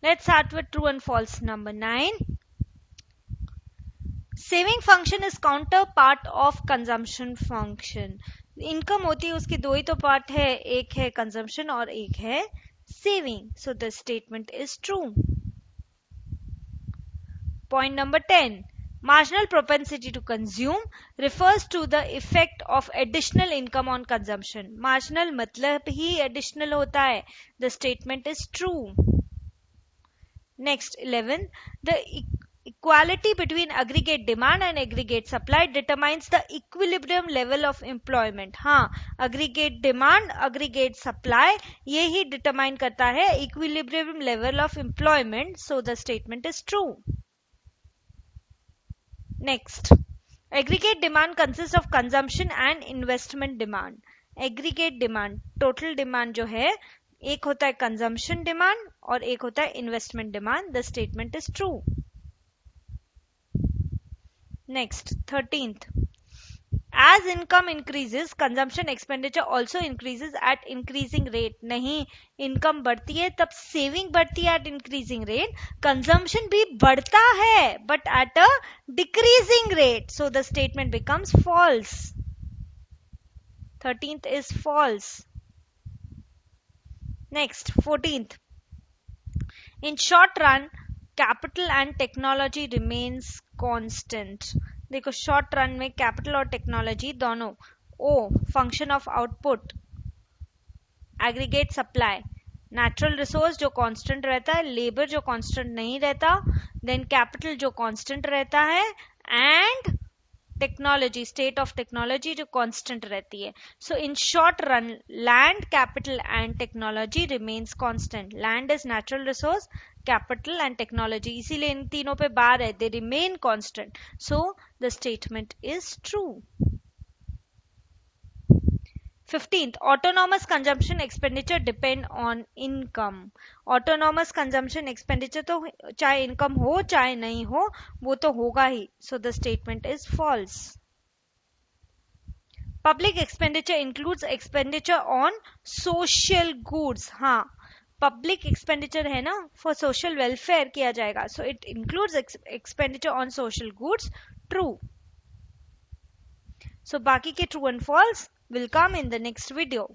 Let's start with true and false. Number 9. Saving function is counter part of consumption function. Income होती है उसकी दो ही तो part है, एक है कंजम्पशन और एक है saving. So the statement is true. Point number 10. Marginal propensity to consume refers to the effect of additional income on consumption. Marginal मतलब ही additional होता है. The statement is true. Next, 11. The equality between aggregate demand and aggregate supply determines the equilibrium level of employment. हाँ, aggregate demand, aggregate supply ये ही determine करता है equilibrium level of employment. So the statement is true. Next, aggregate demand consists of consumption and investment demand. Aggregate demand, total demand जो है, एक होता है consumption demand और एक होता है investment demand. The statement is true. Next, 13th. As income increases, consumption expenditure also increases at increasing rate. नहीं, income बढ़ती है तब saving बढ़ती है at increasing rate. Consumption भी बढ़ता है but at a decreasing rate. So the statement becomes false. 13th is false. Next, 14th. In short run, capital and technology remains constant. देखो शॉर्ट रन में कैपिटल और technology दोनों. O function of output, aggregate supply, natural resource जो constant रहता है, labour जो constant नहीं रहता, देन कैपिटल जो कांस्टेंट रहता है, and technology, state of technology जो कांस्टेंट रहती है. So in short run, land, capital and technology remains constant. Land is natural resource, capital and technology, इसीलिए इन तीनों पे बार है, they remain constant. So the statement is true. 15th, autonomous consumption expenditure depend on income. Autonomous consumption expenditure तो चाहे income हो चाहे नहीं हो वो तो होगा ही. So the statement is false. Public expenditure includes expenditure on social goods. हाँ, पब्लिक एक्सपेंडिचर है ना, फॉर सोशल वेलफेयर किया जाएगा. So it includes expenditure on social goods. True. So बाकी के true and false will come in the next video.